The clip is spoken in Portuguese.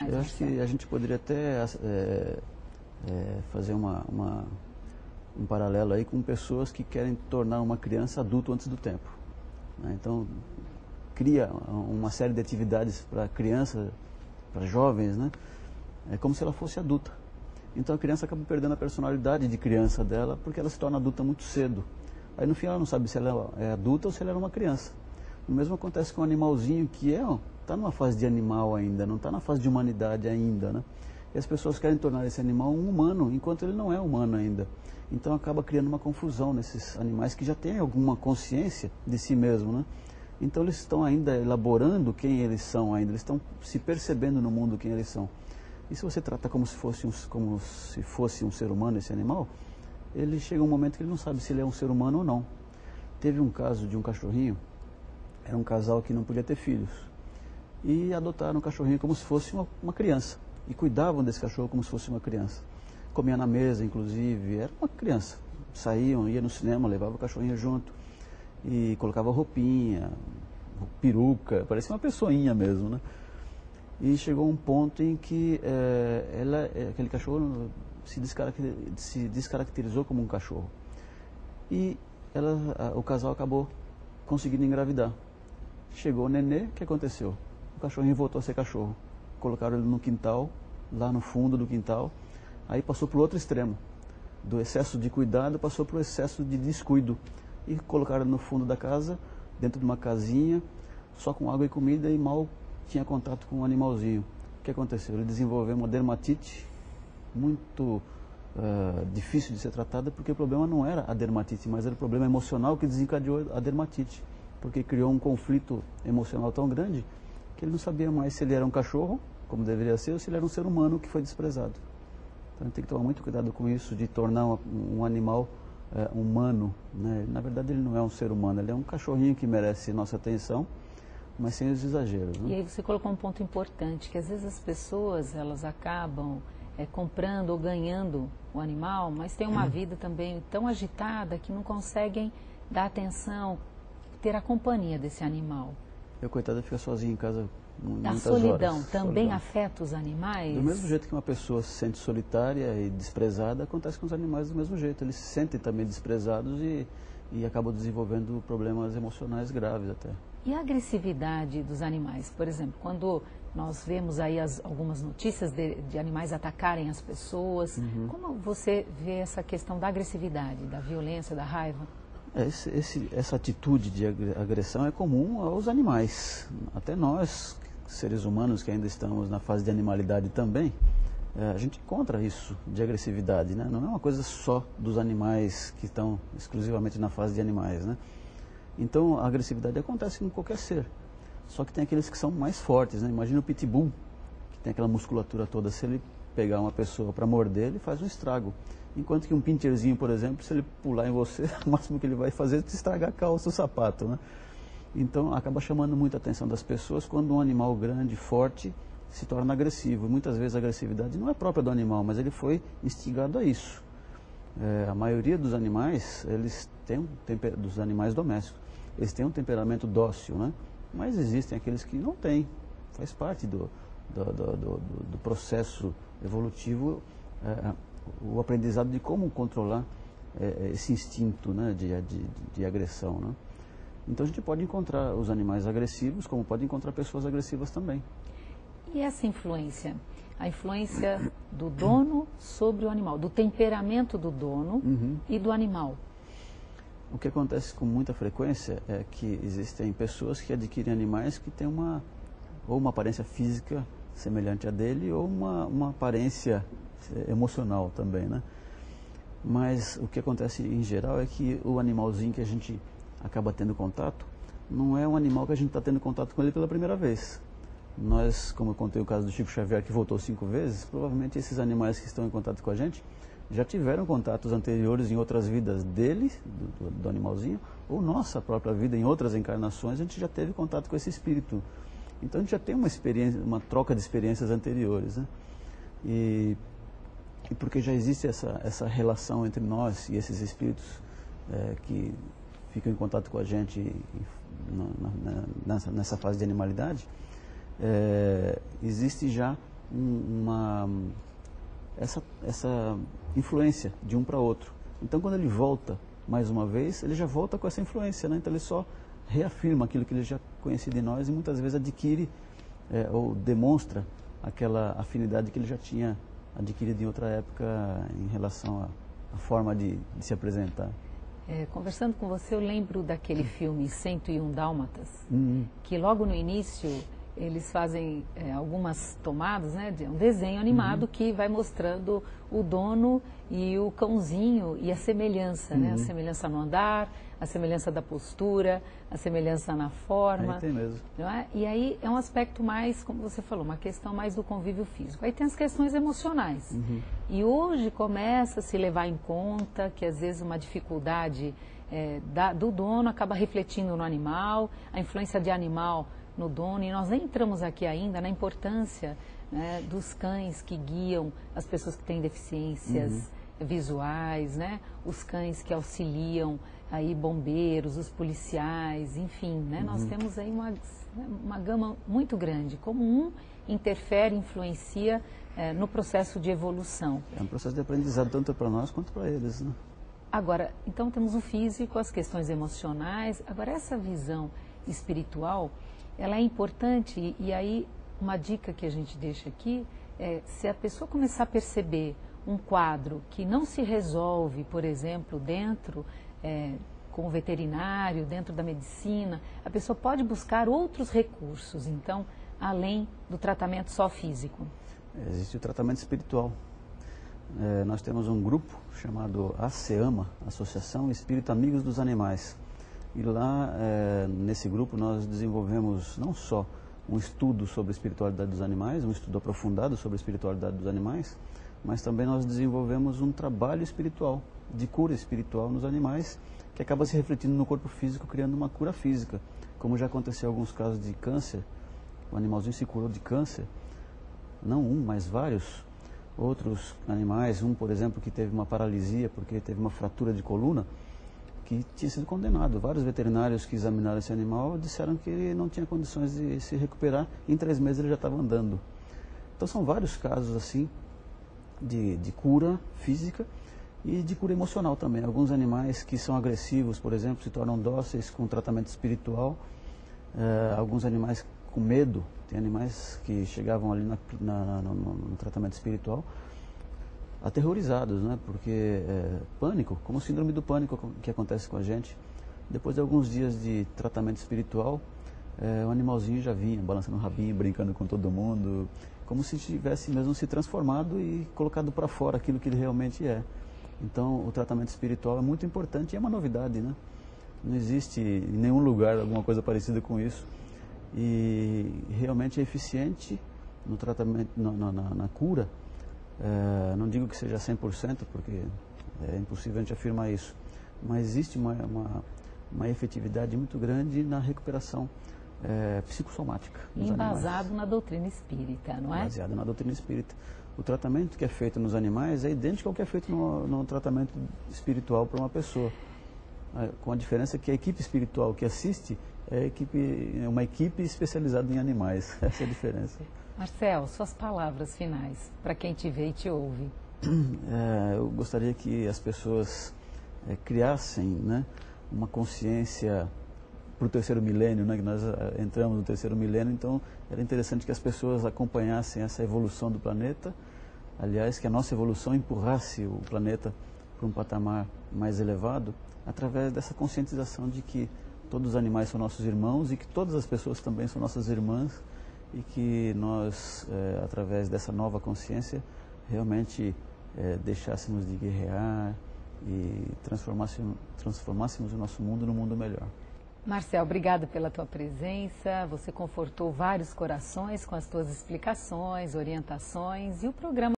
Eu acho que a gente poderia até fazer um paralelo aí com pessoas que querem tornar uma criança adulto antes do tempo, né? Então, cria uma série de atividades para criança, para jovens, né? É como se ela fosse adulta. Então a criança acaba perdendo a personalidade de criança dela, porque ela se torna adulta muito cedo. Aí no fim ela não sabe se ela é adulta ou se ela era uma criança. O mesmo acontece com o animalzinho, que está numa fase de animal ainda, não está na fase de humanidade ainda, né? E as pessoas querem tornar esse animal um humano, enquanto ele não é humano ainda. Então acaba criando uma confusão nesses animais que já têm alguma consciência de si mesmo, né? Então eles estão ainda elaborando quem eles são ainda, eles estão se percebendo no mundo quem eles são. E se você trata como se fosse um ser humano esse animal, ele chega um momento que ele não sabe se ele é um ser humano ou não. Teve um caso de um cachorrinho, era um casal que não podia ter filhos, e adotaram o cachorrinho como se fosse uma criança, e cuidavam desse cachorro como se fosse uma criança. Comia na mesa, inclusive, era uma criança. Saíam, ia no cinema, levava o cachorrinho junto, e colocava roupinha, peruca, parecia uma pessoinha mesmo, né? E chegou um ponto em que aquele cachorro se descaracterizou como um cachorro. E o casal acabou conseguindo engravidar. Chegou o nenê, o que aconteceu? O cachorrinho voltou a ser cachorro. Colocaram ele no quintal, lá no fundo do quintal. Aí passou para o outro extremo. Do excesso de cuidado, passou para o excesso de descuido. E colocaram ele no fundo da casa, dentro de uma casinha, só com água e comida, e mal tinha contato com um animalzinho. O que aconteceu? Ele desenvolveu uma dermatite muito difícil de ser tratada, porque o problema não era a dermatite, mas era o problema emocional que desencadeou a dermatite, porque criou um conflito emocional tão grande que ele não sabia mais se ele era um cachorro, como deveria ser, ou se ele era um ser humano que foi desprezado. Então a gente tem que tomar muito cuidado com isso, de tornar um animal humano, né? Na verdade ele não é um ser humano, ele é um cachorrinho que merece nossa atenção, mas sem os exageros, né? E aí você colocou um ponto importante, que às vezes as pessoas elas acabam comprando ou ganhando o animal, mas tem uma vida também tão agitada que não conseguem dar atenção, ter a companhia desse animal. E a coitada fica sozinha em casa muitas horas. A solidão também solidão. Afeta os animais? Do mesmo jeito que uma pessoa se sente solitária e desprezada, acontece com os animais do mesmo jeito. Eles se sentem também desprezados e acabam desenvolvendo problemas emocionais graves até. E a agressividade dos animais? Por exemplo, quando nós vemos aí algumas notícias de animais atacarem as pessoas, como você vê essa questão da agressividade, da violência, da raiva? Essa atitude de agressão é comum aos animais. Até nós, seres humanos que ainda estamos na fase de animalidade também, a gente encontra isso de agressividade, né? Não é uma coisa só dos animais que estão exclusivamente na fase de animais, né? Então a agressividade acontece com qualquer ser, só que tem aqueles que são mais fortes, né? Imagina o pitbull, que tem aquela musculatura toda, se ele pegar uma pessoa para morder, ele faz um estrago. Enquanto que um pincherzinho, por exemplo, se ele pular em você, o máximo que ele vai fazer é te estragar a calça, o sapato, né? Então acaba chamando muita atenção das pessoas quando um animal grande, forte, se torna agressivo. E muitas vezes a agressividade não é própria do animal, mas ele foi instigado a isso. A maioria dos animais, eles têm dos animais domésticos, eles têm um temperamento dócil, né? Mas existem aqueles que não têm. Faz parte do processo evolutivo, o aprendizado de como controlar esse instinto, né, de agressão, né? Então a gente pode encontrar os animais agressivos, como pode encontrar pessoas agressivas também. E essa influência? A influência do dono sobre o animal, do temperamento do dono e do animal. O que acontece com muita frequência é que existem pessoas que adquirem animais que têm ou uma aparência física semelhante à dele, ou uma aparência emocional também, né? Mas o que acontece em geral é que o animalzinho que a gente acaba tendo contato, não é um animal que a gente está tendo contato com ele pela primeira vez. Nós, como eu contei o caso do Chico Xavier, que voltou 5 vezes, provavelmente esses animais que estão em contato com a gente já tiveram contatos anteriores em outras vidas dele, do animalzinho, ou nossa própria vida em outras encarnações, a gente já teve contato com esse espírito. Então a gente já tem uma experiência, uma troca de experiências anteriores, né? E porque já existe essa relação entre nós e esses espíritos que ficam em contato com a gente nessa fase de animalidade, existe já essa influência de um para outro. Então, quando ele volta mais uma vez, ele já volta com essa influência, né? Então ele só reafirma aquilo que ele já conhecia de nós e muitas vezes adquire ou demonstra aquela afinidade que ele já tinha adquirido em outra época em relação à forma de se apresentar. Conversando com você, eu lembro daquele filme 101 Dálmatas, que logo no início eles fazem algumas tomadas, né, de um desenho animado que vai mostrando o dono e o cãozinho e a semelhança, né, a semelhança no andar, a semelhança da postura, a semelhança na forma. Aí tem mesmo. Não é? E aí é um aspecto mais, como você falou, uma questão mais do convívio físico. Aí tem as questões emocionais. E hoje começa a se levar em conta que às vezes uma dificuldade do dono acaba refletindo no animal, a influência de animal no dono, e nós nem entramos aqui ainda na importância, né, dos cães que guiam as pessoas que têm deficiências visuais, né, os cães que auxiliam aí bombeiros, os policiais, enfim, né, nós temos aí uma gama muito grande, como um interfere, influencia no processo de evolução. É um processo de aprendizado tanto para nós quanto para eles, né? Agora, então temos o físico, as questões emocionais, agora essa visão espiritual, ela é importante, e aí uma dica que a gente deixa aqui é, se a pessoa começar a perceber um quadro que não se resolve, por exemplo, dentro com o veterinário, dentro da medicina, a pessoa pode buscar outros recursos, então, além do tratamento só físico. Existe o tratamento espiritual. Nós temos um grupo chamado ASEAMA, Associação Espírito Amigos dos Animais. E lá, nesse grupo, nós desenvolvemos não só um estudo sobre a espiritualidade dos animais, um estudo aprofundado sobre a espiritualidade dos animais, mas também nós desenvolvemos um trabalho espiritual, de cura espiritual nos animais, que acaba se refletindo no corpo físico, criando uma cura física. Como já aconteceu em alguns casos de câncer, o animalzinho se curou de câncer, não um, mas vários outros animais, um, por exemplo, que teve uma paralisia porque teve uma fratura de coluna, que tinha sido condenado. Vários veterinários que examinaram esse animal disseram que ele não tinha condições de se recuperar, e em 3 meses ele já estava andando. Então são vários casos assim de cura física e de cura emocional também. Alguns animais que são agressivos, por exemplo, se tornam dóceis com tratamento espiritual. Alguns animais com medo, tem animais que chegavam ali no tratamento espiritual aterrorizados, né? Porque pânico, como o síndrome do pânico que acontece com a gente, depois de alguns dias de tratamento espiritual, o animalzinho já vinha balançando o rabinho, brincando com todo mundo, como se tivesse mesmo se transformado e colocado para fora aquilo que ele realmente é. Então o tratamento espiritual é muito importante e é uma novidade, né? Não existe em nenhum lugar alguma coisa parecida com isso, e realmente é eficiente no tratamento, na cura. Não digo que seja 100%, porque é impossível a gente afirmar isso, mas existe uma efetividade muito grande na recuperação psicossomática dos embasado animais. na doutrina espírita, não é? Baseado na doutrina espírita. O tratamento que é feito nos animais é idêntico ao que é feito no tratamento espiritual para uma pessoa, com a diferença que a equipe espiritual que assiste é uma equipe especializada em animais. Essa é a diferença. Marcel, suas palavras finais, para quem te vê e te ouve. Eu gostaria que as pessoas criassem, né, uma consciência para o 3º milênio, né, que nós entramos no 3º milênio, então era interessante que as pessoas acompanhassem essa evolução do planeta, aliás, que a nossa evolução empurrasse o planeta para um patamar mais elevado, através dessa conscientização de que todos os animais são nossos irmãos e que todas as pessoas também são nossas irmãs, e que nós, através dessa nova consciência, realmente deixássemos de guerrear e transformássemos o nosso mundo num mundo melhor. Marcel, obrigado pela tua presença, você confortou vários corações com as tuas explicações, orientações, e o programa